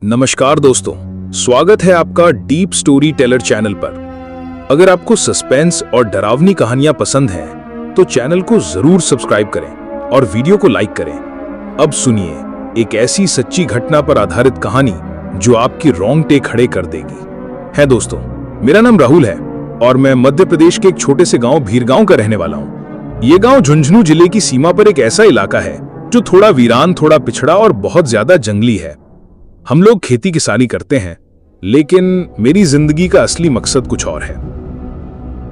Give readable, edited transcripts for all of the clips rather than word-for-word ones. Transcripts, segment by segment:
नमस्कार दोस्तों, स्वागत है आपका डीप स्टोरी टेलर चैनल पर। अगर आपको सस्पेंस और डरावनी कहानियां पसंद हैं, तो चैनल को जरूर सब्सक्राइब करें और वीडियो को लाइक करें। अब सुनिए एक ऐसी सच्ची घटना पर आधारित कहानी जो आपकी रोंगटे खड़े कर देगी। है दोस्तों, मेरा नाम राहुल है और मैं मध्य प्रदेश के एक छोटे से गांव भीरगांव का रहने वाला हूँ। ये गांव झुंझुनू जिले की सीमा पर एक ऐसा इलाका है जो थोड़ा वीरान, थोड़ा पिछड़ा और बहुत ज्यादा जंगली है। हम लोग खेती किसानी करते हैं, लेकिन मेरी जिंदगी का असली मकसद कुछ और है।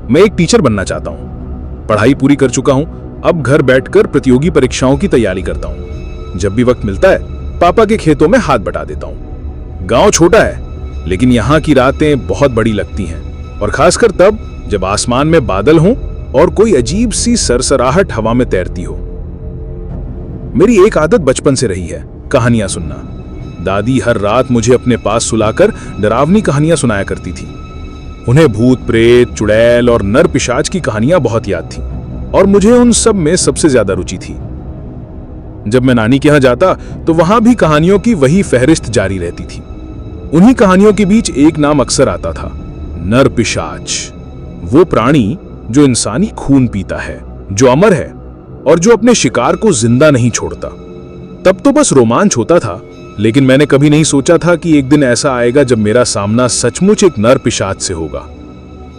मैं एक टीचर बनना चाहता हूं। पढ़ाई पूरी कर चुका हूं, अब घर बैठकर प्रतियोगी परीक्षाओं की तैयारी करता हूं। जब भी वक्त मिलता है, पापा के खेतों में हाथ बटा देता हूं। गांव छोटा है, लेकिन यहां की रातें बहुत बड़ी लगती हैं, और खासकर तब जब आसमान में बादल हों और कोई अजीब सी सरसराहट हवा में तैरती हो। मेरी एक आदत बचपन से रही है, कहानियां सुनना। दादी हर रात मुझे अपने पास सुलाकर डरावनी कहानियां सुनाया करती थी। उन्हें भूत प्रेत, चुड़ैल और नर पिशाच की कहानियां बहुत याद थीं, और मुझे उन सब में सबसे ज्यादा रुचि थी। जब मैं नानी के यहां जाता तो वहां भी कहानियों की वही फहरिस्त जारी रहती थी। उन्हीं कहानियों के बीच एक नाम अक्सर आता था, नर पिशाच। वो प्राणी जो इंसानी खून पीता है, जो अमर है और जो अपने शिकार को जिंदा नहीं छोड़ता। तब तो बस रोमांच होता था, लेकिन मैंने कभी नहीं सोचा था कि एक दिन ऐसा आएगा जब मेरा सामना सचमुच एक नर पिशाच से होगा,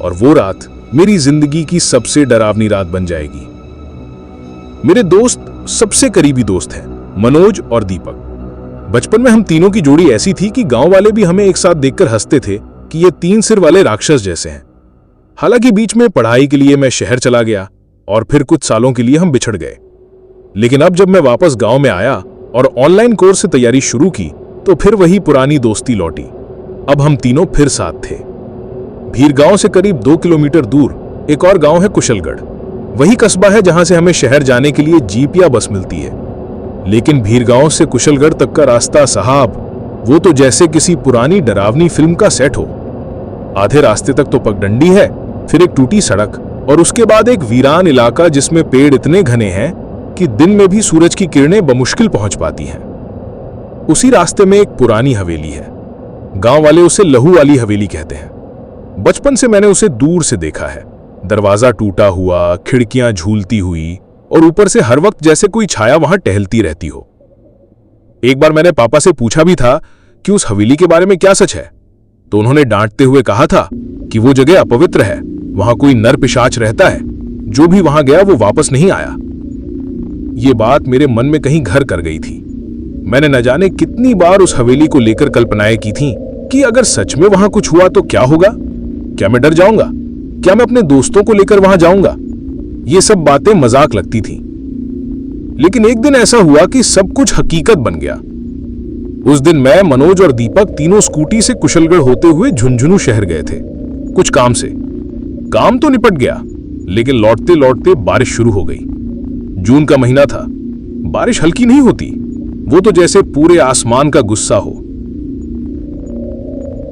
और वो रात मेरी जिंदगी की सबसे डरावनी रात बन जाएगी। मेरे दोस्त, सबसे करीबी दोस्त हैं मनोज और दीपक। बचपन में हम तीनों की जोड़ी ऐसी थी कि गांव वाले भी हमें एक साथ देखकर हंसते थे कि ये तीन सिर वाले राक्षस जैसे हैं। हालांकि बीच में पढ़ाई के लिए मैं शहर चला गया और फिर कुछ सालों के लिए हम बिछड़ गए। लेकिन अब जब मैं वापस गांव में आया और ऑनलाइन कोर्स से तैयारी शुरू की, तो फिर वही पुरानी दोस्ती लौटी। अब हम तीनों फिर साथ थे। भीरगांव से करीब 2 किलोमीटर दूर एक और गांव है कुशलगढ़। वही कस्बा है जहां से हमें शहर जाने के लिए जीप या बस मिलती है। लेकिन भीरगांव से कुशलगढ़ तक का रास्ता साहब, वो तो जैसे किसी पुरानी डरावनी फिल्म का सेट हो। आधे रास्ते तक तो पगडंडी है, फिर एक टूटी सड़क, और उसके बाद एक वीरान इलाका जिसमें पेड़ इतने घने हैं कि दिन में भी सूरज की किरणें बमुश्किल पहुंच पाती हैं। उसी रास्ते में एक पुरानी हवेली है। गांव वाले उसे लहू वाली हवेली कहते हैं। बचपन से मैंने उसे दूर से देखा है। दरवाजा टूटा हुआ, खिड़कियां झूलती हुई, और ऊपर से हर वक्त जैसे कोई छाया वहां टहलती रहती हो। एक बार मैंने पापा से पूछा भी था कि उस हवेली के बारे में क्या सच है, तो उन्होंने डांटते हुए कहा था कि वो जगह अपवित्र है, वहां कोई नर पिशाच रहता है, जो भी वहां गया वो वापस नहीं आया। ये बात मेरे मन में कहीं घर कर गई थी। मैंने न जाने कितनी बार उस हवेली को लेकर कल्पनाएं की थीं कि अगर सच में वहां कुछ हुआ तो क्या होगा। क्या मैं डर जाऊंगा? क्या मैं अपने दोस्तों को लेकर वहां जाऊंगा? ये सब बातें मजाक लगती थीं। लेकिन एक दिन ऐसा हुआ कि सब कुछ हकीकत बन गया। उस दिन मैं, मनोज और दीपक तीनों स्कूटी से कुशलगढ़ होते हुए झुंझुनू शहर गए थे, कुछ काम से। काम तो निपट गया, लेकिन लौटते लौटते बारिश शुरू हो गई। जून का महीना था। बारिश हल्की नहीं होती, वो तो जैसे पूरे आसमान का गुस्सा हो।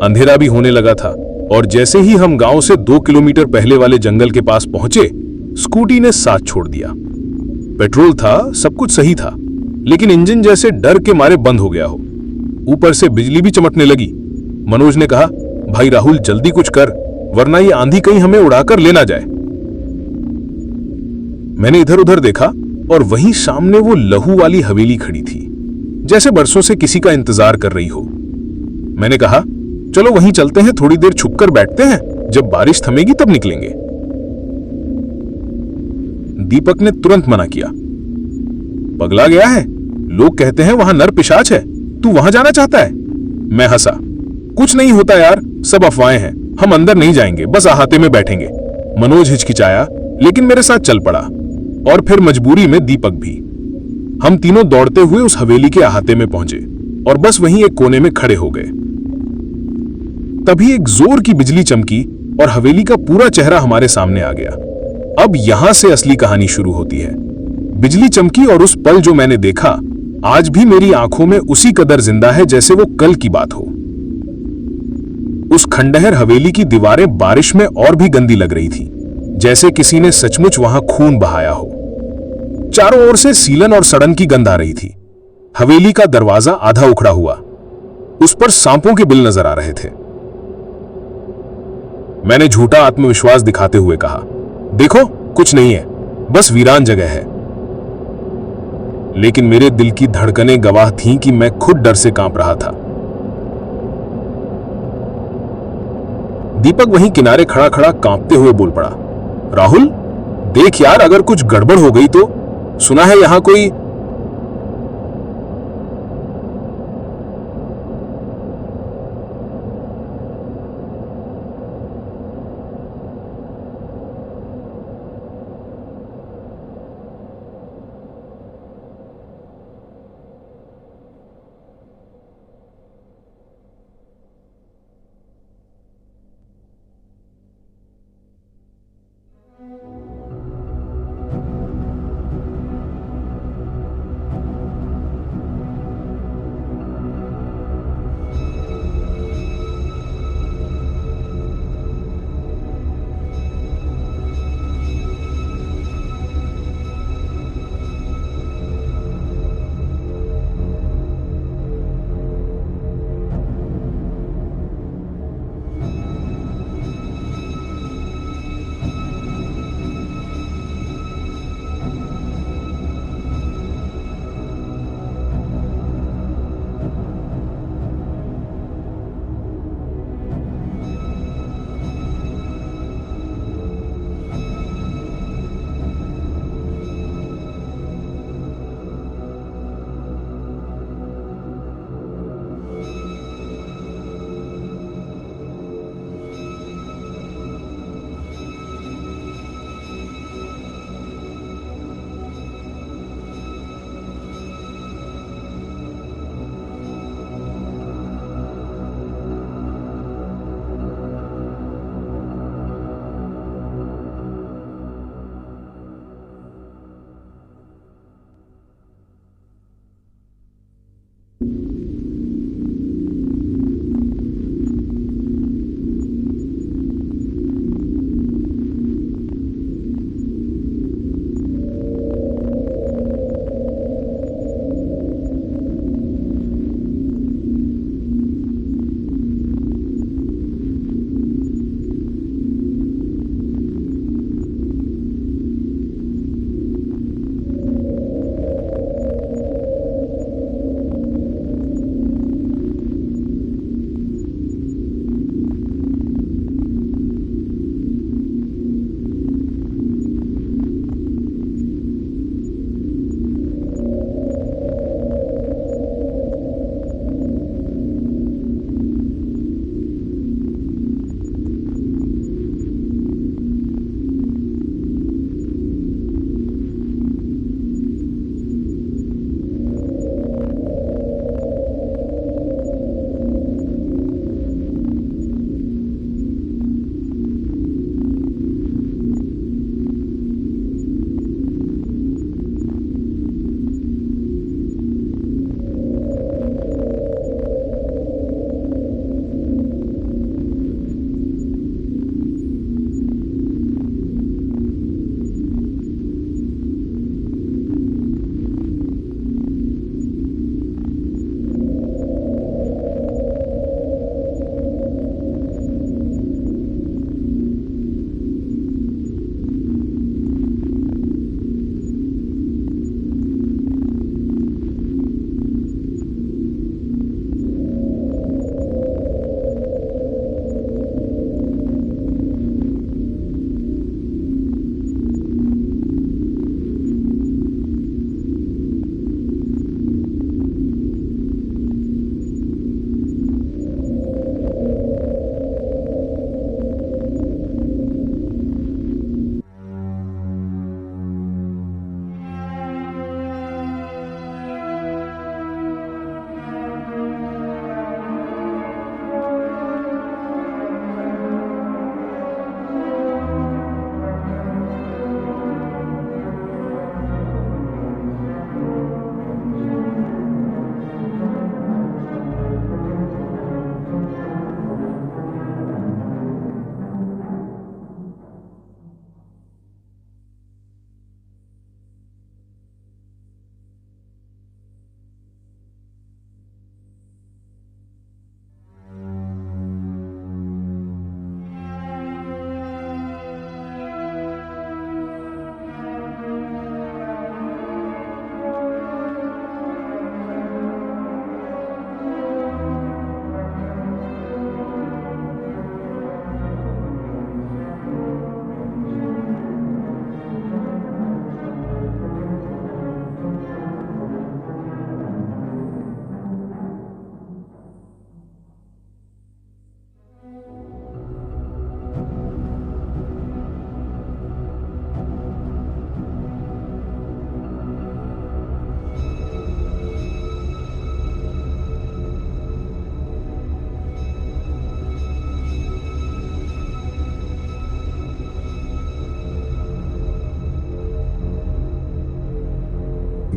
अंधेरा भी होने लगा था, और जैसे ही हम गांव से 2 किलोमीटर पहले वाले जंगल के पास पहुंचे, स्कूटी ने साथ छोड़ दिया। पेट्रोल था, सब कुछ सही था, लेकिन इंजन जैसे डर के मारे बंद हो गया हो। ऊपर से बिजली भी चमकने लगी। मनोज ने कहा, भाई राहुल, जल्दी कुछ कर, वरना ये आंधी कहीं हमें उड़ाकर ले ना जाए। मैंने इधर उधर देखा, और वहीं सामने वो लहू वाली हवेली खड़ी थी, जैसे बरसों से किसी का इंतजार कर रही हो। मैंने कहा, चलो वहीं चलते हैं, थोड़ी देर छुपकर बैठते हैं, जब बारिश थमेगी तब निकलेंगे। दीपक ने तुरंत मना किया। पगला गया है? लोग कहते हैं वहां नर पिशाच है, तू वहां जाना चाहता है? मैं हंसा। कुछ नहीं होता यार, सब अफवाहें हैं, हम अंदर नहीं जाएंगे, बस अहाते में बैठेंगे। मनोज हिचकिचाया, लेकिन मेरे साथ चल पड़ा, और फिर मजबूरी में दीपक भी। हम तीनों दौड़ते हुए उस हवेली के अहाते में पहुंचे, और बस वहीं एक कोने में खड़े हो गए। तभी एक जोर की बिजली चमकी, और हवेली का पूरा चेहरा हमारे सामने आ गया। अब यहां से असली कहानी शुरू होती है। बिजली चमकी, और उस पल जो मैंने देखा आज भी मेरी आंखों में उसी कदर जिंदा है जैसे वो कल की बात हो। उस खंडहर हवेली की दीवारें बारिश में और भी गंदी लग रही थी, जैसे किसी ने सचमुच वहां खून बहाया हो। चारों ओर से सीलन और सड़न की गंध आ रही थी। हवेली का दरवाजा आधा उखड़ा हुआ, उस पर सांपों के बिल नजर आ रहे थे। मैंने झूठा आत्मविश्वास दिखाते हुए कहा, देखो कुछ नहीं है, बस वीरान जगह है। लेकिन मेरे दिल की धड़कनें गवाह थीं कि मैं खुद डर से कांप रहा था। दीपक वहीं किनारे खड़ा खड़ा कांपते हुए बोल पड़ा, राहुल देख यार, अगर कुछ गड़बड़ हो गई तो। सुना है यहां कोई।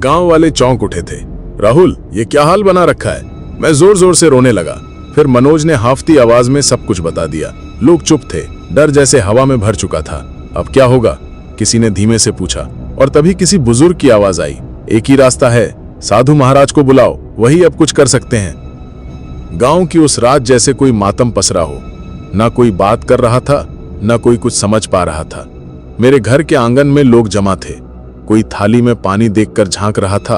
गांव वाले चौंक उठे थे। राहुल, ये क्या हाल बना रखा है? मैं जोर जोर से रोने लगा। फिर मनोज ने हाफती आवाज में सब कुछ बता दिया। लोग चुप थे, डर जैसे हवा में भर चुका था। अब क्या होगा? किसी ने धीमे से पूछा, और तभी किसी बुजुर्ग की आवाज आई, एक ही रास्ता है, साधु महाराज को बुलाओ, वही अब कुछ कर सकते हैं। गांव की उस रात जैसे कोई मातम पसरा हो। ना कोई बात कर रहा था, ना कोई कुछ समझ पा रहा था। मेरे घर के आंगन में लोग जमा थे। कोई थाली में पानी देखकर झांक रहा था,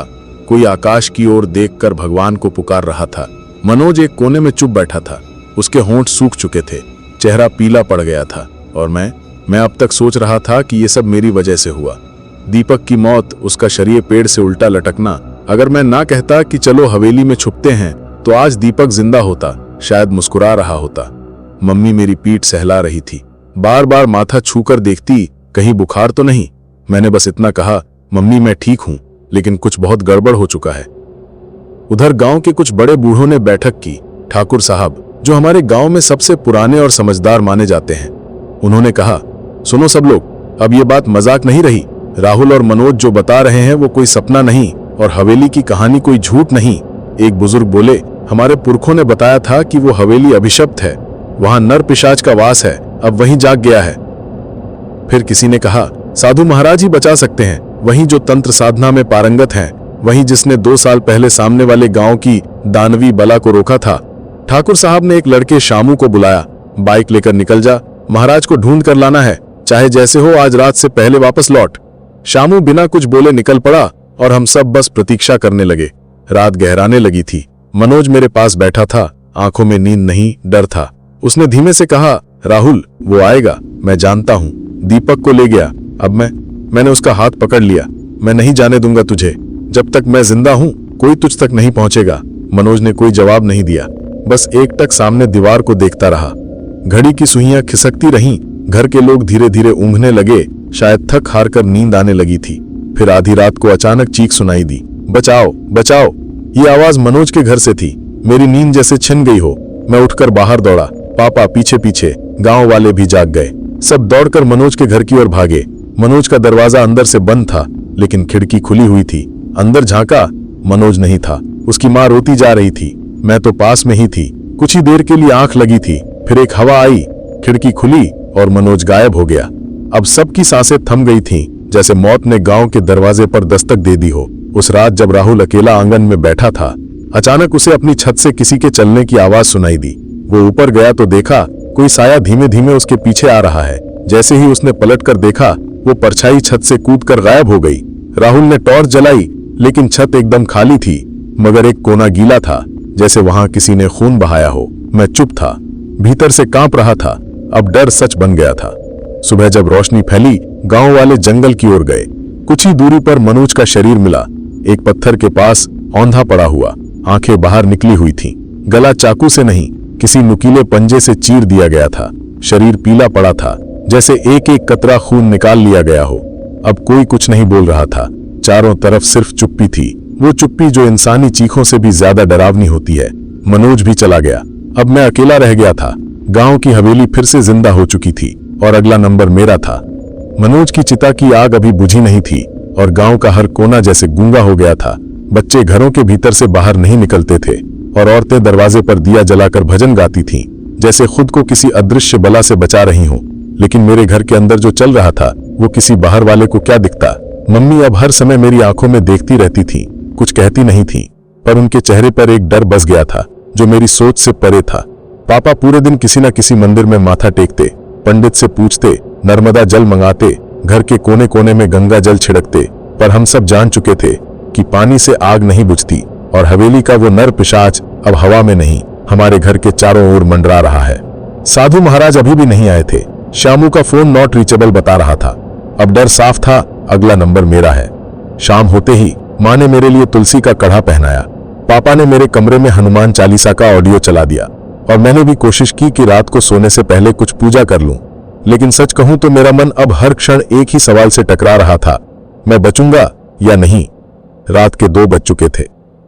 कोई आकाश की ओर देखकर भगवान को पुकार रहा था। मनोज एक कोने में चुप बैठा था। उसके होंठ सूख चुके थे, चेहरा पीला पड़ गया था। और मैं अब तक सोच रहा था कि ये सब मेरी वजह से हुआ। दीपक की मौत, उसका शरीर पेड़ से उल्टा लटकना। अगर मैं ना कहता कि चलो हवेली में छुपते हैं, तो आज दीपक जिंदा होता, शायद मुस्कुरा रहा होता। मम्मी मेरी पीठ सहला रही थी, बार बार माथा छूकर देखती, कहीं बुखार तो नहीं। मैंने बस इतना कहा, मम्मी मैं ठीक हूं, लेकिन कुछ बहुत गड़बड़ हो चुका है। उधर गांव के कुछ बड़े बूढ़ों ने बैठक की। ठाकुर साहब, जो हमारे गांव में सबसे पुराने और समझदार माने जाते हैं, उन्होंने कहा, सुनो सब लोग, अब ये बात मजाक नहीं रही। राहुल और मनोज जो बता रहे हैं वो कोई सपना नहीं, और हवेली की कहानी कोई झूठ नहीं। एक बुजुर्ग बोले, हमारे पुरखों ने बताया था कि वो हवेली अभिशप्त है, वहां नर पिशाच का वास है, अब वहीं जाग गया है। फिर किसी ने कहा, साधु महाराज ही बचा सकते हैं, वहीं जो तंत्र साधना में पारंगत हैं, वहीं जिसने 2 साल पहले सामने वाले गांव की दानवी बला को रोका था। ठाकुर साहब ने एक लड़के शामू को बुलाया, बाइक लेकर निकल जा, महाराज को ढूंढ कर लाना है, चाहे जैसे हो, आज रात से पहले वापस लौट। शामू बिना कुछ बोले निकल पड़ा और हम सब बस प्रतीक्षा करने लगे। रात गहराने लगी थी। मनोज मेरे पास बैठा था, आंखों में नींद नहीं, डर था। उसने धीमे से कहा, राहुल, वो आएगा, मैं जानता हूं, दीपक को ले गया। अब मैंने उसका हाथ पकड़ लिया। मैं नहीं जाने दूंगा तुझे, जब तक मैं जिंदा हूं कोई तुझ तक नहीं पहुंचेगा। मनोज ने कोई जवाब नहीं दिया, बस एकटक सामने दीवार को देखता रहा। घड़ी की सुइयां खिसकती रहीं, घर के लोग धीरे धीरे ऊँघने लगे, शायद थक हार कर नींद आने लगी थी। फिर आधी रात को अचानक चीख सुनाई दी, बचाओ बचाओ। ये आवाज मनोज के घर से थी। मेरी नींद जैसे छिन गई हो। मैं उठकर बाहर दौड़ा, पापा पीछे पीछे, गांव वाले भी जाग गए। सब दौड़कर मनोज के घर की ओर भागे। मनोज का दरवाजा अंदर से बंद था, लेकिन खिड़की खुली हुई थी। अंदर झांका, मनोज नहीं था। उसकी मां रोती जा रही थी। मैं तो पास में ही थी। कुछ ही देर के लिए आंख लगी थी, फिर एक हवा आई, खिड़की खुली और मनोज गायब हो गया। अब सबकी सांसें थम गई थीं, जैसे मौत ने गांव के दरवाजे पर दस्तक दे दी हो। उस रात जब राहुल अकेला आंगन में बैठा था, अचानक उसे अपनी छत से किसी के चलने की आवाज सुनाई दी। वो ऊपर गया तो देखा कोई साया धीमे धीमे उसके पीछे आ रहा है। जैसे ही उसने पलटकर देखा, वो परछाई छत से कूदकर गायब हो गई। राहुल ने टॉर्च जलाई, लेकिन छत एकदम खाली थी, मगर एक कोना गीला था, जैसे वहां किसी ने खून बहाया हो। मैं चुप था, भीतर से कांप रहा था। अब डर सच बन गया था। सुबह जब रोशनी फैली, गांव वाले जंगल की ओर गए। कुछ ही दूरी पर मनोज का शरीर मिला, एक पत्थर के पास औंधा पड़ा हुआ, आंखें बाहर निकली हुई थीं। गला चाकू से नहीं, किसी नुकीले पंजे से चीर दिया गया था। शरीर पीला पड़ा था, जैसे एक एक कतरा खून निकाल लिया गया हो। अब कोई कुछ नहीं बोल रहा था। चारों तरफ सिर्फ चुप्पी थी, वो चुप्पी जो इंसानी चीखों से भी ज्यादा डरावनी होती है। मनोज भी चला गया। अब मैं अकेला रह गया था। गांव की हवेली फिर से जिंदा हो चुकी थी और अगला नंबर मेरा था। मनोज की चिता की आग अभी बुझी नहीं थी और गांव का हर कोना जैसे गूंगा हो गया था। बच्चे घरों के भीतर से बाहर नहीं निकलते थे और औरतें दरवाजे पर दिया जलाकर भजन गाती थीं, जैसे खुद को किसी अदृश्य बला से बचा रही हों। लेकिन मेरे घर के अंदर जो चल रहा था, वो किसी बाहर वाले को क्या दिखता। मम्मी अब हर समय मेरी आंखों में देखती रहती थी, कुछ कहती नहीं थी, पर उनके चेहरे पर एक डर बस गया था जो मेरी सोच से परे था। पापा पूरे दिन किसी न किसी मंदिर में माथा टेकते, पंडित से पूछते, नर्मदा जल मंगाते, घर के कोने कोने में गंगा जल छिड़कते, पर हम सब जान चुके थे कि पानी से आग नहीं बुझती और हवेली का वो नर पिशाच अब हवा में नहीं, हमारे घर के चारों ओर मंडरा रहा है। साधु महाराज अभी भी नहीं आए थे। शामू का फोन नॉट रीचेबल बता रहा था। अब डर साफ था, अगला नंबर मेरा है। शाम होते ही माँ ने मेरे लिए तुलसी का कढ़ा पहनाया। पापा ने मेरे कमरे में हनुमान चालीसा का ऑडियो चला दिया और मैंने भी कोशिश की कि रात को सोने से पहले कुछ पूजा कर लूं। लेकिन सच कहूं तो मेरा मन अब हर क्षण एक ही सवाल से टकरा रहा था, मैं बचूंगा या नहीं। रात के 2 बज चुके थे।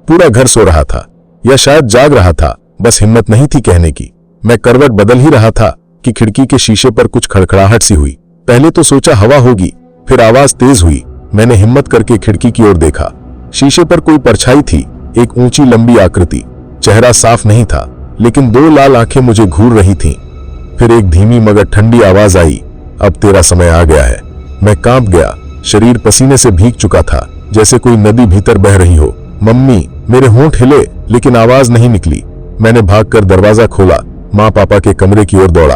पूरा घर सो रहा था या शायद जाग रहा था, बस हिम्मत नहीं थी कहने की। मैं करवट बदल ही रहा था कि खिड़की के शीशे पर कुछ खड़खड़ाहट सी हुई। पहले तो सोचा हवा होगी, फिर आवाज तेज हुई। मैंने हिम्मत करके खिड़की की ओर देखा। शीशे पर कोई परछाई थी, एक ऊंची लंबी आकृति। चेहरा साफ नहीं था, लेकिन दो लाल आंखें मुझे घूर रही थीं। फिर एक धीमी मगर ठंडी आवाज आई, अब तेरा समय आ गया है। मैं कांप गया, शरीर पसीने से भीग चुका था, जैसे कोई नदी भीतर बह रही हो। मम्मी, मेरे होंठ हिले, लेकिन आवाज नहीं निकली। मैंने भागकर दरवाजा खोला, माँ पापा के कमरे की ओर दौड़ा।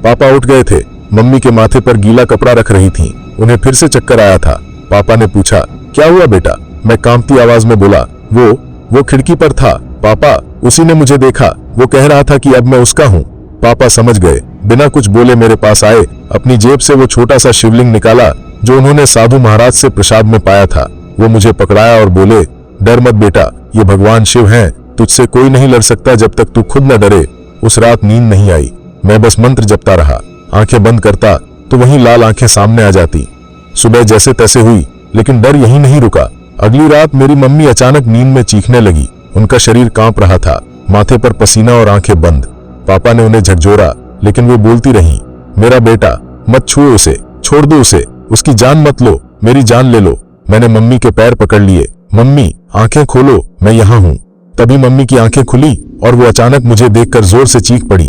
पापा उठ गए थे, मम्मी के माथे पर गीला कपड़ा रख रही थीं। उन्हें फिर से चक्कर आया था। पापा ने पूछा, क्या हुआ बेटा? मैं कांपती आवाज में बोला, वो खिड़की पर था पापा, उसी ने मुझे देखा। वो कह रहा था कि अब मैं उसका हूँ। पापा समझ गए, बिना कुछ बोले मेरे पास आए। अपनी जेब से वो छोटा सा शिवलिंग निकाला जो उन्होंने साधु महाराज से प्रसाद में पाया था। वो मुझे पकड़ाया और बोले, डर मत बेटा, ये भगवान शिव हैं, तुझसे कोई नहीं लड़ सकता जब तक तू खुद न डरे। उस रात नींद नहीं आई। मैं बस मंत्र जपता रहा। आंखें बंद करता तो वहीं लाल आंखें सामने आ जाती। सुबह जैसे तैसे हुई, लेकिन डर यहीं नहीं रुका। अगली रात मेरी मम्मी अचानक नींद में चीखने लगी। उनका शरीर कांप रहा था, माथे पर पसीना और आंखें बंद। पापा ने उन्हें झकझोरा, लेकिन वो बोलती रहीं, मेरा बेटा, मत छुओ उसे, छोड़ दो उसे, उसकी जान मत लो, मेरी जान ले लो। मैंने मम्मी के पैर पकड़ लिए। मम्मी, आंखें खोलो, मैं यहाँ हूँ। तभी मम्मी की आंखें खुली और वो अचानक मुझे देखकर जोर से चीख पड़ी,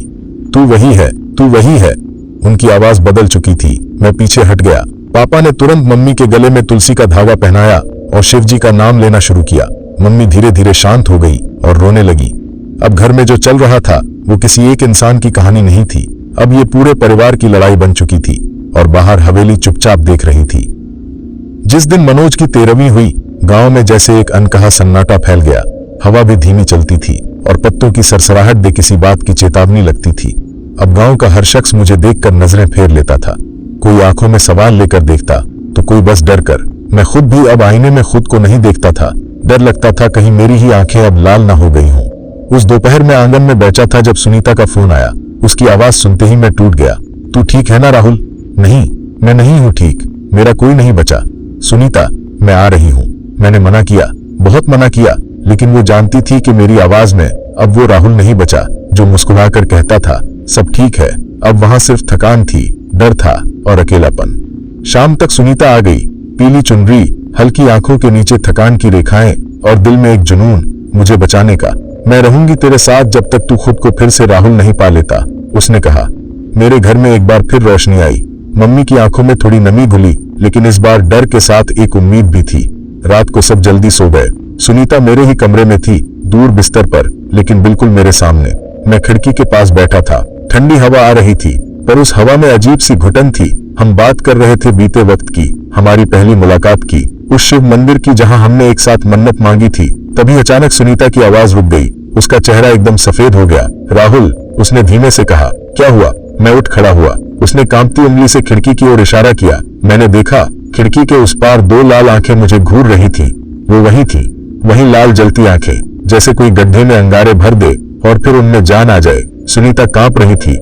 तू वही है, तू वही है। उनकी आवाज बदल चुकी थी। मैं पीछे हट गया। पापा ने तुरंत मम्मी के गले में तुलसी का धागा पहनाया और शिवजी का नाम लेना शुरू किया। मम्मी धीरे धीरे शांत हो गई और रोने लगी। अब घर में जो चल रहा था वो किसी एक इंसान की कहानी नहीं थी। अब ये पूरे परिवार की लड़ाई बन चुकी थी और बाहर हवेली चुपचाप देख रही थी। जिस दिन मनोज की 13वीं हुई, गांव में जैसे एक अनकहा सन्नाटा फैल गया। हवा भी धीमी चलती थी और पत्तों की सरसराहट भी किसी बात की चेतावनी लगती थी। अब गांव का हर शख्स मुझे देखकर नजरें फेर लेता था। कोई आंखों में सवाल लेकर देखता तो कोई बस डर कर। मैं खुद भी अब आईने में खुद को नहीं देखता था। डर लगता था कहीं मेरी ही आंखें अब लाल ना हो गई हों। उस दोपहर में आंगन में बैठा था जब सुनीता का फोन आया। उसकी आवाज सुनते ही मैं टूट गया। तू ठीक है ना राहुल? नहीं, मैं नहीं हूँ ठीक, मेरा कोई नहीं बचा। सुनीता, मैं आ रही हूँ। मैंने मना किया, बहुत मना किया, लेकिन वो जानती थी कि मेरी आवाज में अब वो राहुल नहीं बचा जो मुस्कुराकर कहता था सब ठीक है। अब वहां सिर्फ थकान थी, डर था और अकेलापन। शाम तक सुनीता आ गई, पीली चुनरी, हल्की आंखों के नीचे थकान की रेखाएं और दिल में एक जुनून, मुझे बचाने का। मैं रहूंगी तेरे साथ जब तक तू खुद को फिर से राहुल नहीं पा लेता, उसने कहा। मेरे घर में एक बार फिर रोशनी आई। मम्मी की आंखों में थोड़ी नमी घुली, लेकिन इस बार डर के साथ एक उम्मीद भी थी। रात को सब जल्दी सो गए। सुनीता मेरे ही कमरे में थी, दूर बिस्तर पर, लेकिन बिल्कुल मेरे सामने। मैं खिड़की के पास बैठा था। ठंडी हवा आ रही थी, पर उस हवा में अजीब सी घुटन थी। हम बात कर रहे थे बीते वक्त की, हमारी पहली मुलाकात की, उस शिव मंदिर की जहां हमने एक साथ मन्नत मांगी थी। तभी अचानक सुनीता की आवाज रुक गई। उसका चेहरा एकदम सफेद हो गया। राहुल, उसने धीमे से कहा। क्या हुआ? मैं उठ खड़ा हुआ। उसने कांपती उंगली से खिड़की की ओर इशारा किया। मैंने देखा, खिड़की के उस पार दो लाल आंखें मुझे घूर रही थी। वो वही थी, वही लाल जलती आंखें, जैसे कोई गड्ढे में अंगारे भर दे और फिर उनमें जान आ जाए। सुनीता कांप रही थी।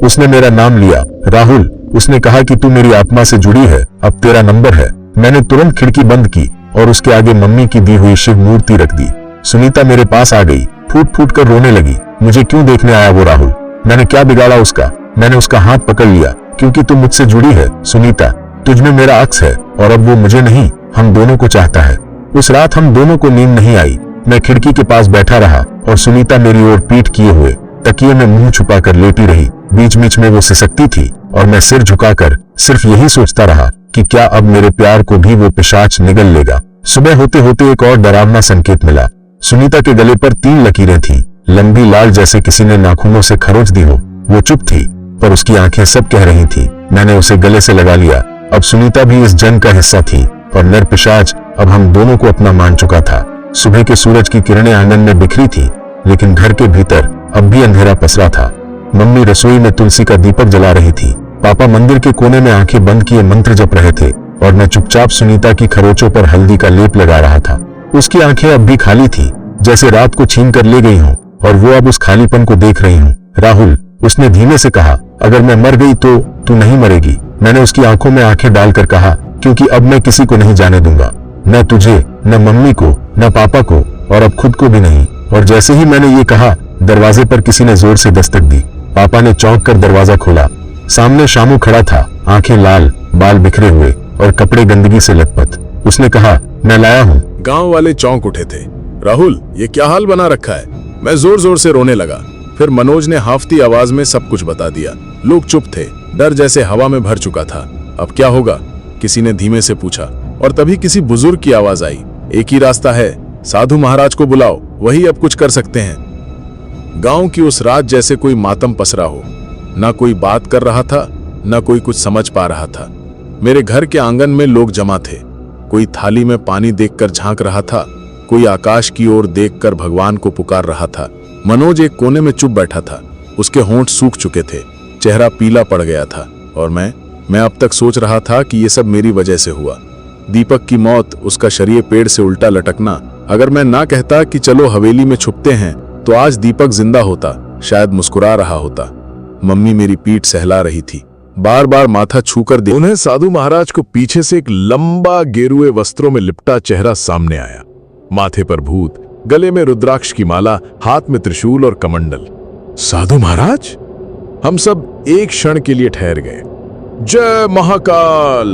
उसने मेरा नाम लिया, राहुल। उसने कहा कि तू मेरी आत्मा से जुड़ी है, अब तेरा नंबर है। मैंने तुरंत खिड़की बंद की और उसके आगे मम्मी की दी हुई शिव मूर्ति रख दी। सुनीता मेरे पास आ गई, फूट फूट कर रोने लगी। मुझे क्यों देखने आया वो राहुल? मैंने क्या बिगाड़ा उसका? मैंने उसका हाथ पकड़ लिया। क्योंकि तू मुझसे जुड़ी है सुनीता, तुझ में मेरा अक्स है और अब वो मुझे नहीं, हम दोनों को चाहता है। उस रात हम दोनों को नींद नहीं आई। मैं खिड़की के पास बैठा रहा और सुनीता मेरी ओर पीठ किए हुए तकिए में मुंह छुपाकर लेटी रही। बीच बीच में वो सिसकती थी और मैं सिर झुकाकर सिर्फ यही सोचता रहा कि क्या अब मेरे प्यार को भी वो पिशाच निगल लेगा। सुबह होते होते एक और डरावना संकेत मिला। सुनीता के गले पर 3 लकीरें थीं, लंबी लाल, जैसे किसी ने नाखूनों से खरोच दी हो। वो चुप थी, पर उसकी आंखें सब कह रही थी। मैंने उसे गले से लगा लिया। अब सुनीता भी इस जंग का हिस्सा थी और नर पिशाच अब हम दोनों को अपना मान चुका था। सुबह के सूरज की किरणें आंगन में बिखरी थी, लेकिन घर के भीतर अब भी अंधेरा पसरा था। मम्मी रसोई में तुलसी का दीपक जला रही थी। पापा मंदिर के कोने में आंखें बंद किए मंत्र जप रहे थे और मैं चुपचाप सुनीता की खरोचों पर हल्दी का लेप लगा रहा था। उसकी आंखें अब भी खाली थी, जैसे रात को छीन कर ले गई हों और वो अब उस खालीपन को देख रही हूँ। राहुल, उसने धीमे से कहा, अगर मैं मर गई तो तू नहीं मरेगी। मैंने उसकी आंखों में आंखें डालकर कहा, क्योंकि अब मैं किसी को नहीं जाने दूंगा, न तुझे, न मम्मी को, न पापा को और अब खुद को भी नहीं। और जैसे ही मैंने ये कहा, दरवाजे पर किसी ने जोर से दस्तक दी। पापा ने चौंक कर दरवाजा खोला। सामने शामू खड़ा था, आंखें लाल, बाल बिखरे हुए और कपड़े गंदगी से लथपथ। उसने कहा, मैं लाया हूँ, गांव वाले चौंक उठे थे। राहुल, ये क्या हाल बना रखा है? मैं जोर जोर से रोने लगा। फिर मनोज ने हाफती आवाज में सब कुछ बता दिया। लोग चुप थे, डर जैसे हवा में भर चुका था। अब क्या होगा? किसी ने धीमे से पूछा, और तभी किसी बुजुर्ग की आवाज आई, एक ही रास्ता है, साधु महाराज को बुलाओ, वही अब कुछ कर सकते हैं। गांव की उस रात जैसे कोई मातम पसरा हो। ना कोई बात कर रहा था, ना कोई कुछ समझ पा रहा था। मेरे घर के आंगन में लोग जमा थे। कोई थाली में पानी देखकर झांक रहा था, कोई आकाश की ओर देखकर भगवान को पुकार रहा था। मनोज एक कोने में चुप बैठा था। उसके होंठ सूख चुके थे, चेहरा पीला पड़ गया था। और मैं अब तक सोच रहा था कि ये सब मेरी वजह से हुआ। दीपक की मौत, उसका शरीर पेड़ से उल्टा लटकना। अगर मैं ना कहता कि चलो हवेली में छुपते हैं, तो आज दीपक जिंदा होता, शायद मुस्कुरा रहा होता। मम्मी मेरी पीठ सहला रही थी, बार बार माथा छूकर दे। उन्हें साधु महाराज को पीछे से एक लंबा गेरुए वस्त्रों में लिपटा चेहरा सामने आया। माथे पर भूत, गले में रुद्राक्ष की माला, हाथ में त्रिशूल और कमंडल। साधु महाराज? हम सब एक क्षण के लिए ठहर गए। जय महाकाल!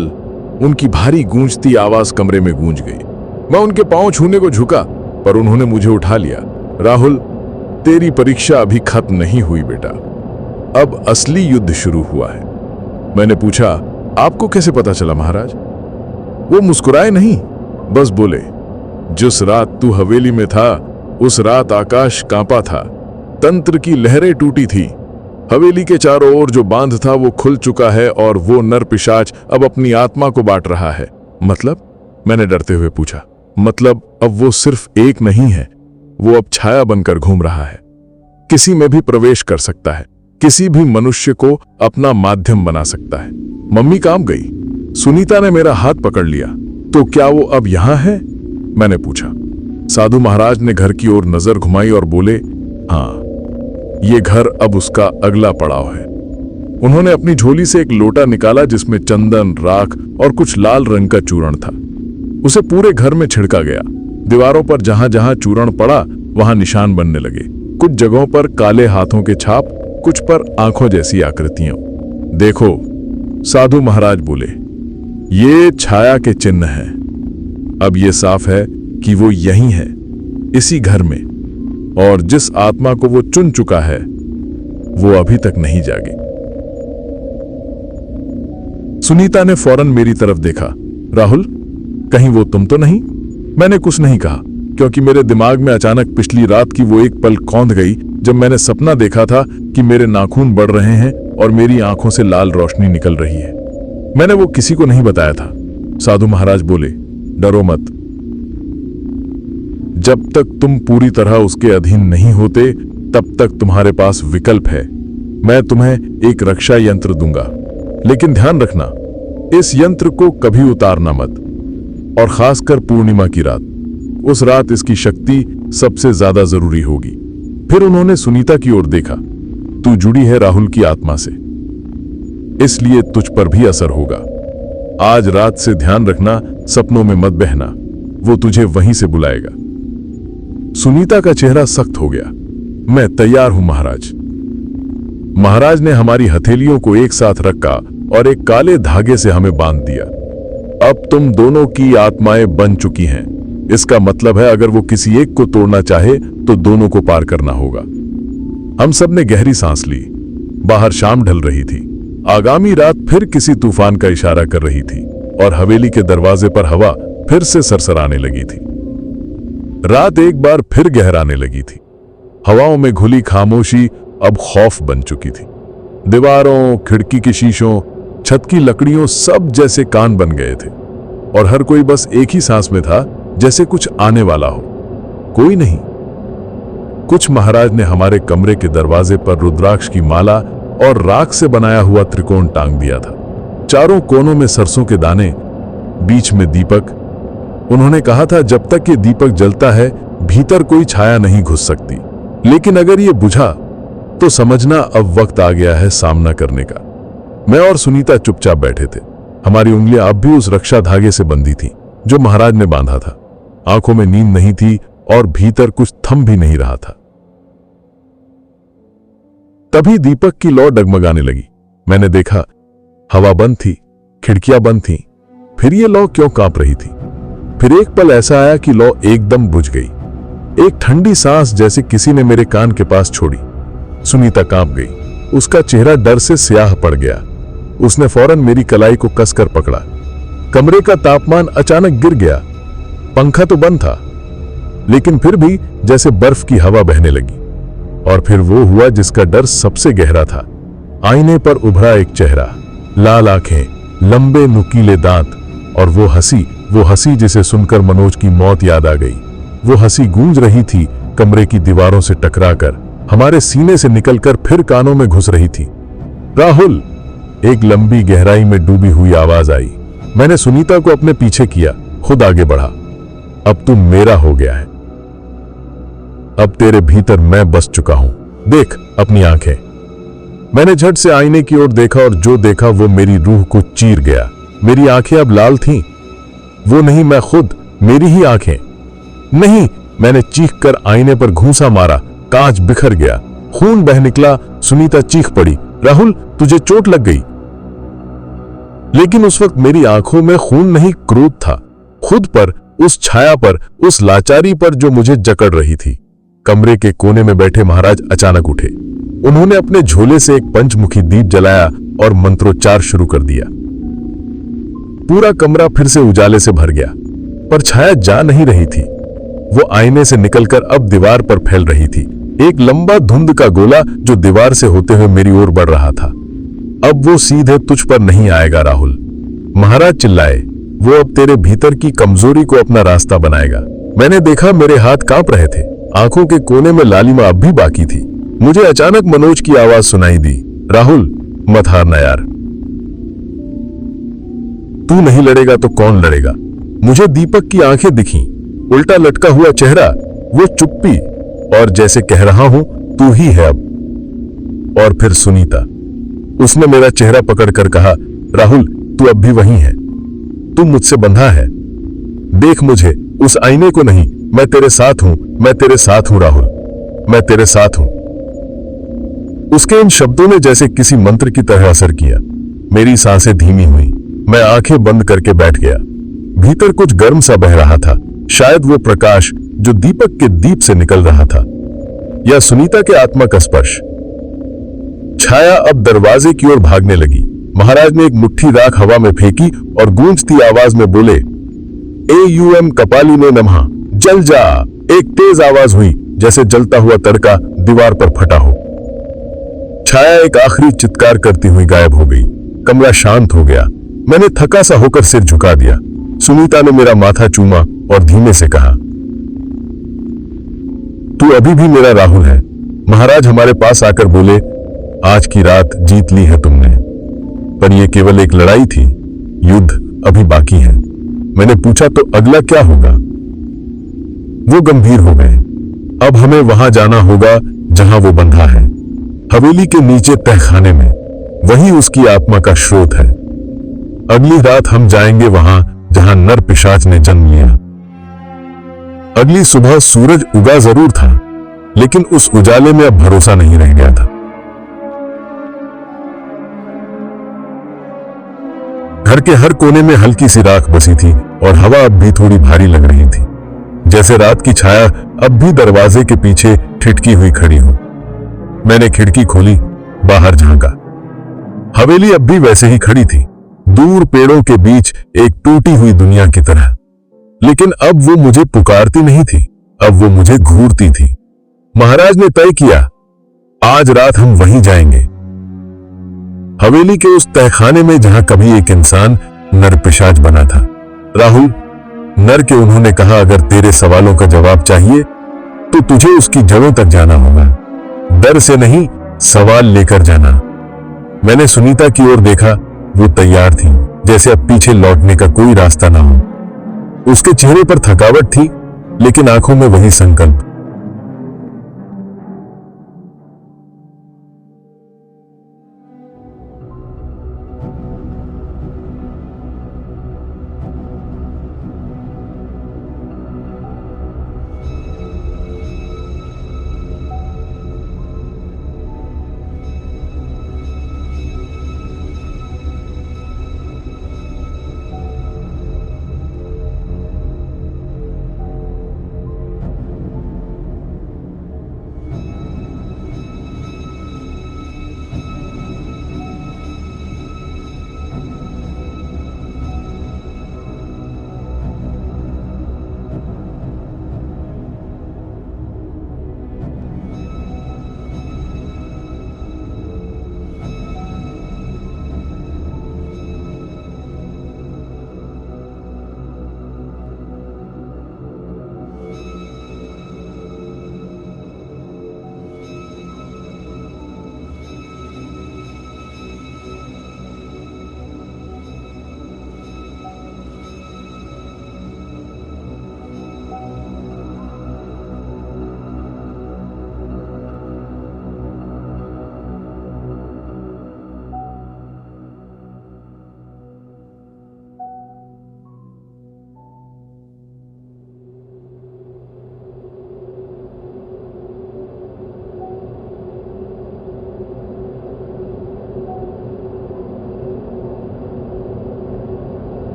उनकी भारी गूंजती आवाज कमरे में गूंज गई। मैं उनके पांव छूने को झुका, पर उन्होंने मुझे उठा लिया। राहुल, तेरी परीक्षा अभी खत्म नहीं हुई बेटा, अब असली युद्ध शुरू हुआ है। मैंने पूछा, आपको कैसे पता चला महाराज? वो मुस्कुराए नहीं, बस बोले, जिस रात तू हवेली में था, उस रात आकाश कांपा था, तंत्र की लहरें टूटी थी, हवेली के चारों ओर जो बांध था वो खुल चुका है, और वो नर पिशाच अब अपनी आत्मा को बांट रहा है। मतलब? मैंने डरते हुए पूछा। मतलब अब वो सिर्फ एक नहीं है, वो अब छाया बनकर घूम रहा है। किसी में भी प्रवेश कर सकता है, किसी भी मनुष्य को अपना माध्यम बना सकता है। मम्मी काम गई। सुनीता ने मेरा हाथ पकड़ लिया। तो क्या वो अब यहां है? मैंने पूछा। साधु महाराज ने घर की ओर नजर घुमाई और बोले, हाँ, ये घर अब उसका अगला पड़ाव है। उन्होंने अपनी झोली से एक लोटा निकाला जिसमें चंदन, राख और कुछ लाल रंग का चूर्ण था। उसे पूरे घर में छिड़का गया। दीवारों पर जहां जहां चूर्ण पड़ा वहां निशान बनने लगे। कुछ जगहों पर काले हाथों के छाप, कुछ पर आंखों जैसी आकृतियां। देखो, साधु महाराज बोले, ये छाया के चिन्ह हैं। अब ये साफ है कि वो यही है, इसी घर में, और जिस आत्मा को वो चुन चुका है वो अभी तक नहीं जागी। सुनीता ने फौरन मेरी तरफ देखा। राहुल, कहीं वो तुम तो नहीं? मैंने कुछ नहीं कहा, क्योंकि मेरे दिमाग में अचानक पिछली रात की वो एक पल कौंध गई जब मैंने सपना देखा था कि मेरे नाखून बढ़ रहे हैं और मेरी आंखों से लाल रोशनी निकल रही है। मैंने वो किसी को नहीं बताया था। साधु महाराज बोले, डरो मत, जब तक तुम पूरी तरह उसके अधीन नहीं होते तब तक तुम्हारे पास विकल्प है। मैं तुम्हें एक रक्षा यंत्र दूंगा, लेकिन ध्यान रखना, इस यंत्र को कभी उतारना मत, और खासकर पूर्णिमा की रात। उस रात इसकी शक्ति सबसे ज्यादा जरूरी होगी। फिर उन्होंने सुनीता की ओर देखा। तू जुड़ी है राहुल की आत्मा से, इसलिए तुझ पर भी असर होगा। आज रात से ध्यान रखना, सपनों में मत बहना, वो तुझे वहीं से बुलाएगा। सुनीता का चेहरा सख्त हो गया। मैं तैयार हूं महाराज। महाराज ने हमारी हथेलियों को एक साथ रखा और एक काले धागे से हमें बांध दिया। अब तुम दोनों की आत्माएं बन चुकी हैं। इसका मतलब है अगर वो किसी एक को तोड़ना चाहे तो दोनों को पार करना होगा। हम सब ने गहरी सांस ली। बाहर शाम ढल रही थी। आगामी रात फिर किसी तूफान का इशारा कर रही थी और हवेली के दरवाजे पर हवा फिर से सरसराने लगी थी। रात एक बार फिर गहराने लगी थी। हवाओं में घुली खामोशी अब खौफ बन चुकी थी। दीवारों, खिड़की के शीशों, छत की लकड़ियों सब जैसे कान बन गए थे और हर कोई बस एक ही सांस में था, जैसे कुछ आने वाला हो। कोई नहीं। कुछ महाराज ने हमारे कमरे के दरवाजे पर रुद्राक्ष की माला और राख से बनाया हुआ त्रिकोण टांग दिया था। चारों कोनों में सरसों के दाने, बीच में दीपक। उन्होंने कहा था जब तक ये दीपक जलता है भीतर कोई छाया नहीं घुस सकती, लेकिन अगर ये बुझा तो समझना अब वक्त आ गया है सामना करने का। मैं और सुनीता चुपचाप बैठे थे। हमारी उंगलियां अब भी उस रक्षा धागे से बंधी थी जो महाराज ने बांधा था। आंखों में नींद नहीं थी और भीतर कुछ थम भी नहीं रहा था। तभी दीपक की लौ डगमगाने लगी। मैंने देखा हवा बंद थी, खिड़कियां बंद थीं। फिर ये लौ क्यों कांप रही थी? फिर एक पल ऐसा आया कि लौ एकदम बुझ गई। एक ठंडी सांस जैसे किसी ने मेरे कान के पास छोड़ी। सुनीता कांप गई। उसका चेहरा डर से स्याह पड़ गया। उसने फौरन मेरी कलाई को कसकर पकड़ा। कमरे का तापमान अचानक गिर गया। पंखा तो बंद था, लेकिन फिर भी जैसे बर्फ की हवा बहने लगी। और फिर वो हुआ जिसका डर सबसे गहरा था। आईने पर उभरा एक चेहरा, लाल आंखें, लंबे नुकीले दांत, और वो हंसी जिसे सुनकर मनोज की मौत याद आ गई। वो हंसी गूंज रही थी, कमरे की दीवारों से टकराकर हमारे सीने से निकलकर फिर कानों में घुस रही थी। राहुल! एक लंबी गहराई में डूबी हुई आवाज आई। मैंने सुनीता को अपने पीछे किया, खुद आगे बढ़ा। अब तू मेरा हो गया है। अब तेरे भीतर मैं बस चुका हूं। देख अपनी आंखें। मैंने झट से आईने की ओर देखा और जो देखा वो मेरी रूह को चीर गया। मेरी आंखें अब लाल थीं। वो नहीं, मैं खुद, मेरी ही आंखें। नहीं! मैंने चीखकर आईने पर घूंसा मारा। कांच बिखर गया, खून बह निकला। सुनीता चीख पड़ी, राहुल तुझे चोट लग गई। लेकिन उस वक्त मेरी आंखों में खून नहीं, क्रोध था। खुद पर, उस छाया पर, उस लाचारी पर जो मुझे जकड़ रही थी। कमरे के कोने में बैठे महाराज अचानक उठे। उन्होंने अपने झोले से एक पंचमुखी दीप जलाया और मंत्रोच्चार शुरू कर दिया। पूरा कमरा फिर से उजाले से भर गया, पर छाया जा नहीं रही थी। वो आईने से निकलकर अब दीवार पर फैल रही थी, एक लंबा धुंध का गोला जो दीवार से होते हुए मेरी ओर बढ़ रहा था। अब वो सीधे तुझ पर नहीं आएगा राहुल, महाराज चिल्लाए। वो अब तेरे भीतर की कमजोरी को अपना रास्ता बनाएगा। मैंने देखा मेरे हाथ कांप रहे थे, आंखों के कोने में लालिमा अब भी बाकी थी। मुझे अचानक मनोज की आवाज सुनाई दी, राहुल मत हारना यार, तू नहीं लड़ेगा तो कौन लड़ेगा। मुझे दीपक की आंखें दिखीं, उल्टा लटका हुआ चेहरा, वो चुप्पी, और जैसे कह रहा हूं तू ही है अब। और फिर सुनीता, उसने मेरा चेहरा पकड़कर कहा, राहुल तू अब भी वही है, तू मुझसे बंधा है। देख मुझे, उस आईने को नहीं, मैं तेरे साथ हूं, मैं तेरे साथ हूं राहुल, मैं तेरे साथ हूं। उसके इन शब्दों ने जैसे किसी मंत्र की तरह असर किया। मेरी सांसें धीमी हुई, मैं आंखें बंद करके बैठ गया। भीतर कुछ गर्म सा बह रहा था, शायद वो प्रकाश जो दीपक के दीप से निकल रहा था, या सुनीता के आत्मा का स्पर्श। छाया अब दरवाजे की ओर भागने लगी। महाराज ने एक मुट्ठी राख हवा में फेंकी और गूंजती आवाज में बोले, AUM कपाली ने नमः, जल जा। एक तेज आवाज हुई, जैसे जलता हुआ तड़का दीवार पर फटा हो। छाया एक आखिरी चित्कार करती हुई गायब हो गई। कमरा शांत हो गया। मैंने थका सा होकर सिर झुका दिया। सुनीता ने मेरा माथा चूमा और धीमे से कहा, तू अभी भी मेरा राहुल है। महाराज हमारे पास आकर बोले, आज की रात जीत ली है तुमने, पर यह केवल एक लड़ाई थी, युद्ध अभी बाकी है। मैंने पूछा, तो अगला क्या होगा? वो गंभीर हो गए। अब हमें वहां जाना होगा जहां वो बंधा है, हवेली के नीचे तहखाने में। वही उसकी आत्मा का स्रोत है। अगली रात हम जाएंगे वहां जहां नर पिशाच ने जन्म लिया। अगली सुबह सूरज उगा जरूर था, लेकिन उस उजाले में अब भरोसा नहीं रह गया था। घर के हर कोने में हल्की सी राख बसी थी और हवा अब भी थोड़ी भारी लग रही थी, जैसे रात की छाया अब भी दरवाजे के पीछे ठिठकी हुई खड़ी हो। मैंने खिड़की खोली, बाहर झांका। हवेली अब भी वैसे ही खड़ी थी, दूर पेड़ों के बीच एक टूटी हुई दुनिया की तरह। लेकिन अब वो मुझे पुकारती नहीं थी, अब वो मुझे घूरती थी। महाराज ने तय किया, आज रात हम वहीं जाएंगे, हवेली के उस तहखाने में जहां कभी एक इंसान नर पिशाच बना था। राहुल, नर के उन्होंने कहा, अगर तेरे सवालों का जवाब चाहिए तो तुझे उसकी जड़ों तक जाना होगा। डर से नहीं, सवाल लेकर जाना। मैंने सुनीता की ओर देखा, वो तैयार थी, जैसे अब पीछे लौटने का कोई रास्ता ना हो। उसके चेहरे पर थकावट थी, लेकिन आंखों में वही संकल्प।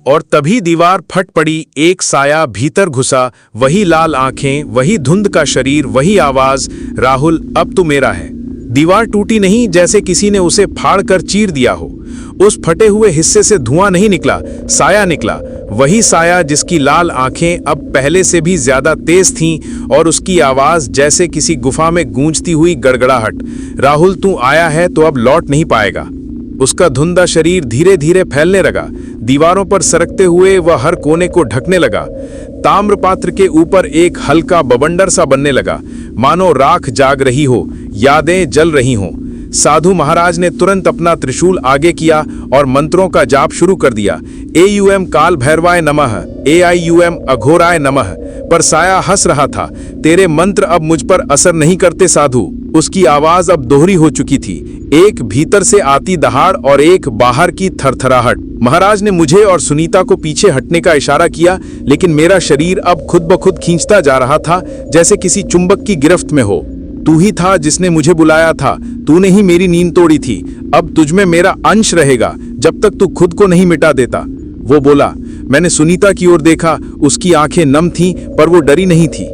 और तभी दीवार फट पड़ी। एक साया भीतर घुसा, वही लाल आंखें, वही धुंध का शरीर, वही आवाज, राहुल अब तू मेरा है। दीवार टूटी नहीं, जैसे किसी ने उसे फाड़ कर चीर दिया हो। उस फटे हुए हिस्से से धुआं नहीं निकला, साया निकला। वही साया जिसकी लाल आंखें अब पहले से भी ज्यादा तेज थीं और उसकी आवाज जैसे किसी गुफा में गूंजती हुई गड़गड़ाहट। राहुल तू आया है तो अब लौट नहीं पाएगा। उसका धुंधा शरीर धीरे धीरे फैलने लगा, दीवारों पर सरकते हुए वह हर कोने को ढकने लगा। ताम्रपात्र के ऊपर एक हल्का बवंडर सा बनने लगा, मानो राख जाग रही हो, यादें जल रही हों। साधु महाराज ने तुरंत अपना त्रिशूल आगे किया और मंत्रों का जाप शुरू कर दिया। AUM काल भैरवाय नमः, AIUM अघोराय नमः। पर साया हंस रहा था। तेरे मंत्र अब मुझ पर असर नहीं करते साधु। उसकी आवाज अब दोहरी हो चुकी थी, एक भीतर से आती दहाड़ और एक बाहर की थरथराहट। महाराज ने मुझे और सुनीता को पीछे हटने का इशारा किया, लेकिन मेरा शरीर अब खुद ब खुद खींचता जा रहा था, जैसे किसी चुंबक की गिरफ्त में हो। तू ही था जिसने मुझे बुलाया था, तूने ही मेरी नींद तोड़ी थी। अब तुझमें मेरा अंश रहेगा जब तक तू खुद को नहीं मिटा देता। वो बोला। मैंने सुनीता की ओर देखा, उसकी आंखें नम थीं, पर वो डरी नहीं थी।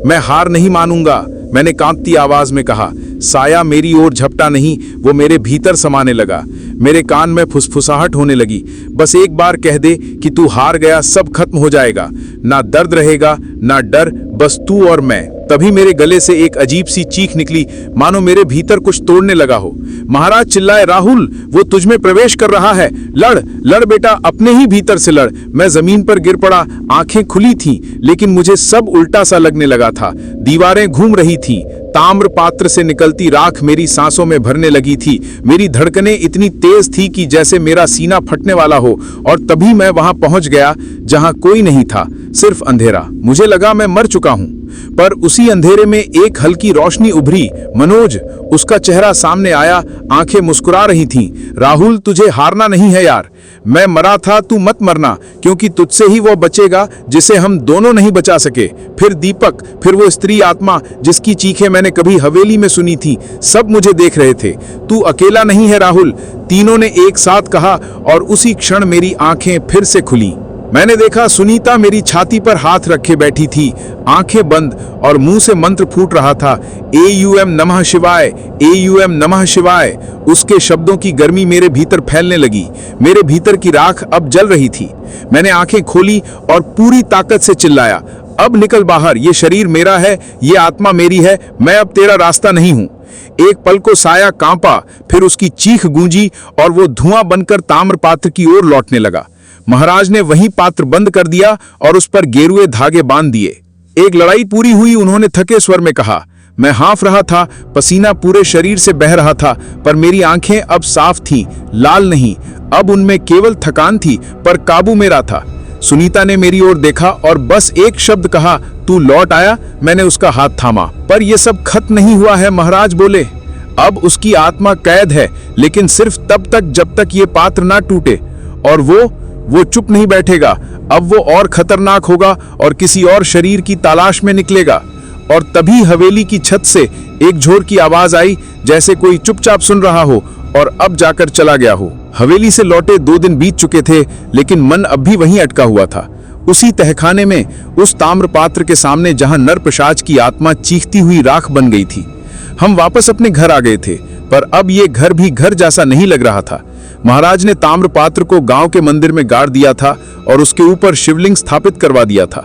मैं हार नहीं मानूंगा, मैंने कांपती आवाज में कहा। साया मेरी ओर झपटा नहीं, वो मेरे भीतर समाने लगा। मेरे कान में फुसफुसाहट होने लगी। बस एक बार कह दे कि तू हार गया, सब खत्म हो जाएगा। ना दर्द रहेगा, ना डर, बस तू और मैं। तभी मेरे गले से एक अजीब सी चीख निकली, मानो मेरे भीतर कुछ तोड़ने लगा हो। महाराज चिल्लाए, राहुल वो तुझ में प्रवेश कर रहा है, लड़ लड़ बेटा, अपने ही भीतर से लड़। मैं जमीन पर गिर पड़ा, आंखें खुली थीं, लेकिन मुझे सब उल्टा सा लगने लगा था। दीवारें घूम रही थीं, ताम्र पात्र से निकलती राख मेरी सांसों में भरने लगी थी। मेरी धड़कनें इतनी तेज थी कि जैसे मेरा सीना फटने वाला हो। और तभी मैं वहां पहुंच गया जहां कोई नहीं था, सिर्फ अंधेरा। मुझे लगा मैं मर चुका हूं, पर उसी अंधेरे में एक हल्की रोशनी उभरी। मनोज, उसका चेहरा सामने आया, आंखें मुस्कुरा रही थीं। राहुल तुझे हारना नहीं है यार, मैं मरा था, तू मत मरना, क्योंकि तुझसे ही वो बचेगा जिसे हम दोनों नहीं बचा सके। फिर दीपक, फिर वो स्त्री आत्मा जिसकी चीखें मैंने कभी हवेली में सुनी थी, सब मुझे देख रहे थे। तू अकेला नहीं है राहुल, तीनों ने एक साथ कहा और उसी क्षण मेरी आंखें फिर से खुली। मैंने देखा सुनीता मेरी छाती पर हाथ रखे बैठी थी, आंखें बंद, और मुंह से मंत्र फूट रहा था, AUM नमः शिवाय, AUM नमः शिवाय। उसके शब्दों की गर्मी मेरे भीतर फैलने लगी। मेरे भीतर की राख अब जल रही थी। मैंने आंखें खोली और पूरी ताकत से चिल्लाया, अब निकल बाहर, ये शरीर मेरा है, ये आत्मा मेरी है, मैं अब तेरा रास्ता नहीं हूं। एक पल को साया कांपा, फिर उसकी चीख गूंजी और वो धुआं बनकर ताम्र पात्र की ओर लौटने लगा। महाराज ने वही पात्र बंद कर दिया और उस पर गेरुए धागे बांध दिए। एक लड़ाई पूरी हुई, उन्होंने थके स्वर में कहा। मैं हाँफ रहा था, पसीना पूरे शरीर से बह रहा था, पर मेरी आंखें अब साफ थीं, लाल नहीं। अब उनमें केवल थकान थी, पर काबू मेरा था। सुनीता ने मेरी ओर देखा और बस एक शब्द कहा, तू लौट आया। मैंने उसका हाथ थामा। पर यह सब खत्म नहीं हुआ है, महाराज बोले। अब उसकी आत्मा कैद है, लेकिन सिर्फ तब तक जब तक ये पात्र ना टूटे। और वो चुप नहीं बैठेगा। अब वो और खतरनाक होगा और किसी और शरीर की तलाश में निकलेगा। और तभी हवेली की छत से एक झोर की आवाज आई, जैसे कोई चुपचाप सुन रहा हो और अब जाकर चला गया हो। हवेली से लौटे 2 दिन बीत चुके थे, लेकिन मन अब भी वहीं अटका हुआ था, उसी तहखाने में, उस ताम्र पात्र के सामने जहां नरपिशाच की आत्मा चीखती हुई राख बन गई थी। हम वापस अपने घर आ गए थे, पर अब ये घर भी घर जैसा नहीं लग रहा था। महाराज ने ताम्र पात्र को गांव के मंदिर में गाड़ दिया था और उसके ऊपर शिवलिंग स्थापित करवा दिया था।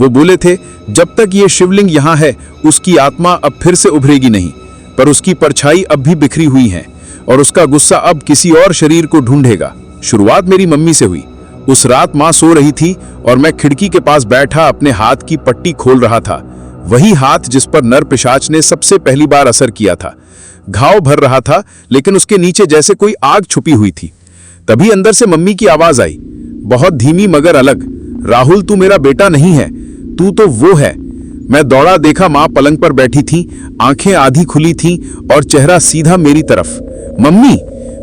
वो बोले थे, जब तक ये शिवलिंग यहाँ है, उसकी आत्मा अब फिर से उभरेगी नहीं। पर उसकी परछाई अब भी बिखरी हुई है और उसका गुस्सा अब किसी और शरीर को ढूंढेगा। शुरुआत मेरी मम्मी से हुई। उस रात माँ सो रही थी और मैं खिड़की के पास बैठा अपने हाथ की पट्टी खोल रहा था। वही हाथ जिस पर नरपिशाच ने सबसे पहली बार असर किया था। घाव भर रहा था, लेकिन उसके नीचे जैसे कोई आग छुपी हुई थी। तभी अंदर से मम्मी की आवाज आई, बहुत धीमी मगर अलग, राहुल तू मेरा बेटा नहीं है, तू तो वो है। मैं दौड़ा, देखा माँ पलंग पर बैठी थी, आंखें आधी खुली थीं और चेहरा सीधा मेरी तरफ। मम्मी,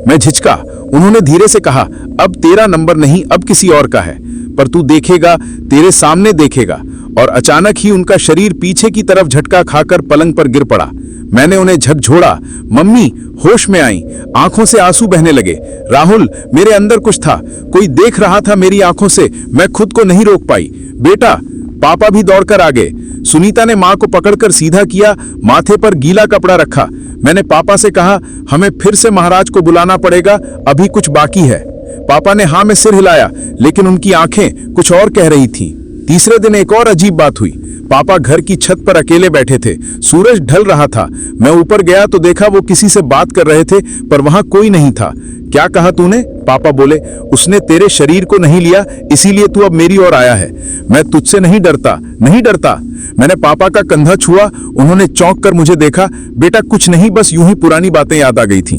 मैं झिझका। उन्होंने धीरे से कहा, अब तेरा नंबर नहीं, अब किसी और का है, पर तू देखेगा, तेरे सामने देखेगा। और अचानक ही उनका शरीर पीछे की तरफ झटका खाकर पलंग पर गिर पड़ा। मैंने उन्हें झकझोड़ा। मम्मी होश में आई, आंखों से आंसू बहने लगे। राहुल, मेरे अंदर कुछ था, कोई देख रहा था मेरी आंखों से, मैं खुद को नहीं रोक पाई। बेटा, पापा भी दौड़कर आ गए। सुनीता ने मां को पकड़कर सीधा किया, माथे पर गीला कपड़ा रखा। मैंने पापा से कहा, हमें फिर से महाराज को बुलाना पड़ेगा, अभी कुछ बाकी है। पापा ने हाँ में सिर हिलाया, लेकिन उनकी आंखें कुछ और कह रही थीं। तीसरे दिन एक और अजीब बात हुई। पापा घर की छत पर अकेले बैठे थे। सूरज ढल रहा था। मैं ऊपर गया तो देखा वो किसी से बात कर रहे थे, पर वहां कोई नहीं था। क्या कहा तूने? पापा बोले, उसने तेरे शरीर को नहीं लिया, इसीलिए तू अब मेरी ओर आया है। मैं तुझसे नहीं डरता, नहीं डरता। मैंने पापा का कंधा छुआ। उन्होंने चौंक कर मुझे देखा। बेटा कुछ नहीं, बस यूं ही पुरानी बातें याद आ गई थीं।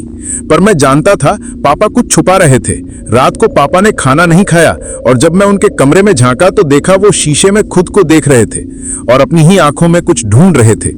पर मैं जानता था पापा कुछ छुपा रहे थे। रात को पापा ने खाना नहीं खाया और जब मैं उनके कमरे में झांका तो देखा वो शीशे में खुद को देख रहे थे और अपनी ही आंखों में कुछ ढूंढ रहे थे।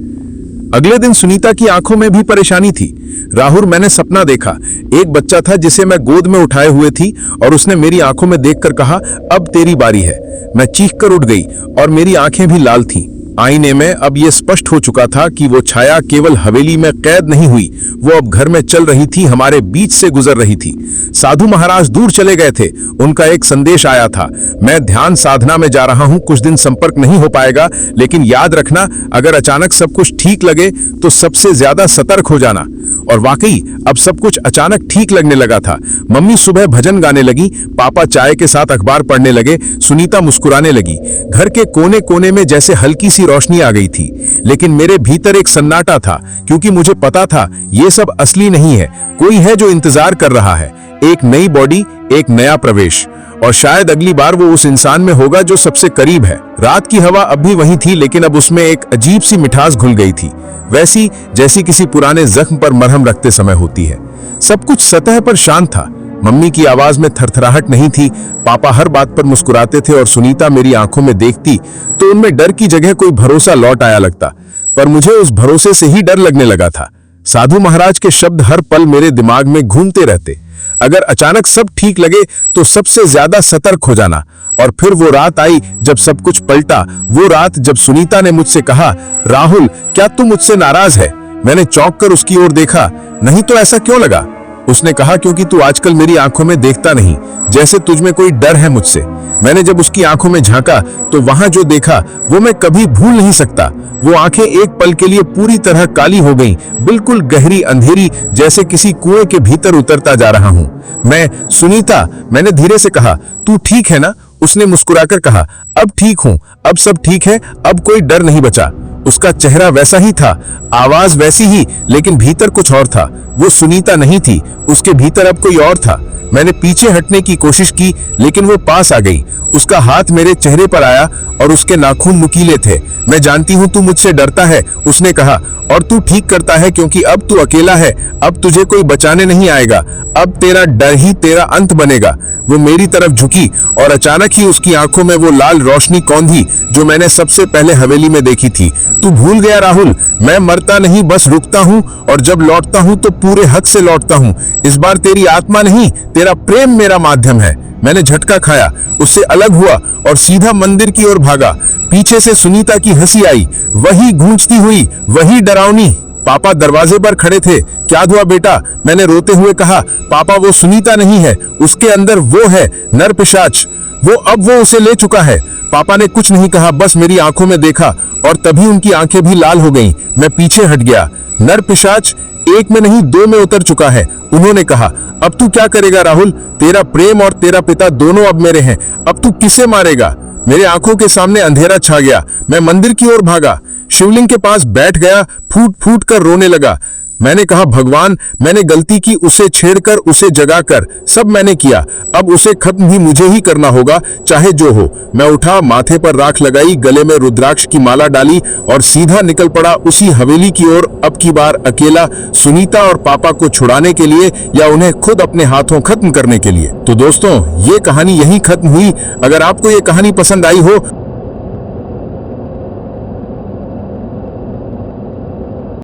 अगले दिन सुनीता की आंखों में भी परेशानी थी। राहुल, मैंने सपना देखा। एक बच्चा था जिसे मैं गोद में उठाए हुए थी और उसने मेरी आंखों में देखकर कहा, अब तेरी बारी है। मैं चीखकर उठ गई और मेरी आंखें भी लाल थीं। आईने में अब यह स्पष्ट हो चुका था कि वो छाया केवल हवेली में कैद नहीं हुई, वो अब घर में चल रही थी, हमारे बीच से गुजर रही थी। साधु महाराज दूर चले गए थे। उनका एक संदेश आया था, मैं ध्यान साधना में जा रहा हूं, कुछ दिन संपर्क नहीं हो पाएगा, लेकिन याद रखना, अगर अचानक सब कुछ ठीक लगे तो सबसे ज्यादा सतर्क हो जाना। और वाकई अब सब कुछ अचानक ठीक लगने लगा था। मम्मी सुबह भजन गाने लगी, पापा चाय के साथ अखबार पढ़ने लगे, सुनीता मुस्कुराने लगी। घर के कोने कोने में जैसे हल्की सी रोशनी आ गई थी, लेकिन मेरे भीतर एक सन्नाटा था, क्योंकि मुझे पता था ये सब असली नहीं है। कोई है जो इंतजार कर रहा है, एक नई बॉडी, एक नया प्रवेश, और शायद अगली बार वो उस इंसान में होगा जो सबसे करीब है। रात की हवा अब भी वही थी, लेकिन अब उसमें एक अजीब सी मिठास घुल गई थी, वैसी जैसी किसी पुराने जख्म पर मरहम रखते समय होती है। सब कुछ सतह पर शांत था। मम्मी की आवाज में थरथराहट नहीं थी। पापा हर बात पर मुस्कुराते थे और सुनीता मेरी आंखों में देखती तो उनमें डर की जगह कोई भरोसा लौट आया लगता। पर मुझे उस भरोसे से ही डर लगने लगा था। साधु महाराज के शब्द हर पल मेरे दिमाग में घूमते रहते, अगर अचानक सब ठीक लगे तो सबसे ज्यादा सतर्क हो जाना। और फिर वो रात आई जब सब कुछ पलटा। वो रात जब सुनीता ने मुझसे कहा, राहुल क्या तू मुझसे नाराज है? मैंने चौंक कर उसकी ओर देखा। नहीं तो ऐसा क्यों लगा? उसने कहा, क्योंकि तू आजकल मेरी आंखों में देखता नहीं, जैसे तुझ में कोई डर है मुझसे। मैंने जब उसकी आंखों में झांका तो वहां जो देखा वो मैं कभी भूल नहीं सकता। वो आंखें एक पल के लिए पूरी तरह काली हो गईं, बिल्कुल गहरी अंधेरी, जैसे किसी कुएं के भीतर उतरता जा रहा हूं। मैं, सुनीता, मैंने धीरे से कहा, तू ठीक है ना? उसने मुस्कुराकर कहा, अब ठीक हूं, अब सब ठीक है, अब कोई डर नहीं बचा। उसका चेहरा वैसा ही था, आवाज वैसी ही, लेकिन भीतर कुछ और था। वो सुनीता नहीं थी, उसके भीतर अब कोई और था। मैंने पीछे हटने की कोशिश की, लेकिन वो पास आ गई। उसका हाथ मेरे चेहरे पर आया और उसके नाखून नुकीले थे। मैं जानती हूं तू मुझसे डरता है, उसने कहा, और तू ठीक करता है, क्योंकि अब तू अकेला है, अब तुझे कोई बचाने नहीं आएगा, अब तेरा डर ही तेरा अंत बनेगा। वो मेरी तरफ झुकी और अचानक ही उसकी आंखों में वो लाल रोशनी कौंधी जो मैंने सबसे पहले हवेली में देखी थी। तू भूल गया राहुल, मैं मरता नहीं, बस रुकता हूँ, और जब लौटता हूँ तो पूरे हक से लौटता हूँ। इस बार तेरी आत्मा नहीं, तेरा प्रेम मेरा माध्यम है। मैंने झटका खाया, उससे अलग हुआ और सीधा मंदिर की ओर भागा। पीछे से सुनीता की हंसी आई, वही गूंजती हुई, वही डरावनी। पापा दरवाजे पर खड़े थे। क्या हुआ बेटा? मैंने रोते हुए कहा। पापा, वो सुनीता नहीं है, उसके अंदर वो है, नर पिशाच। वो उसे ले चुका है। पापा ने कुछ नहीं कहा, बस मेरी आंखों में देखा और तभी उनकी आंखें भी लाल हो गईं। मैं पीछे हट गया। नर पिशाच एक में नहीं, दो में उतर चुका है, उन्होंने कहा। अब तू क्या करेगा राहुल? तेरा प्रेम और तेरा पिता दोनों अब मेरे हैं, अब तू किसे मारेगा? मेरे आंखों के सामने अंधेरा छा गया। मैं मंदिर की ओर भागा, शिवलिंग के पास बैठ गया, फूट फूट कर रोने लगा। मैंने कहा, भगवान, मैंने गलती की, उसे छेड़कर, उसे जगाकर, सब मैंने किया। अब उसे खत्म भी मुझे ही करना होगा, चाहे जो हो। मैं उठा, माथे पर राख लगाई, गले में रुद्राक्ष की माला डाली और सीधा निकल पड़ा उसी हवेली की ओर, अब की बार अकेला, सुनीता और पापा को छुड़ाने के लिए या उन्हें खुद अपने हाथों खत्म करने के लिए। तो दोस्तों, ये कहानी यहीं खत्म हुई। अगर आपको ये कहानी पसंद आई हो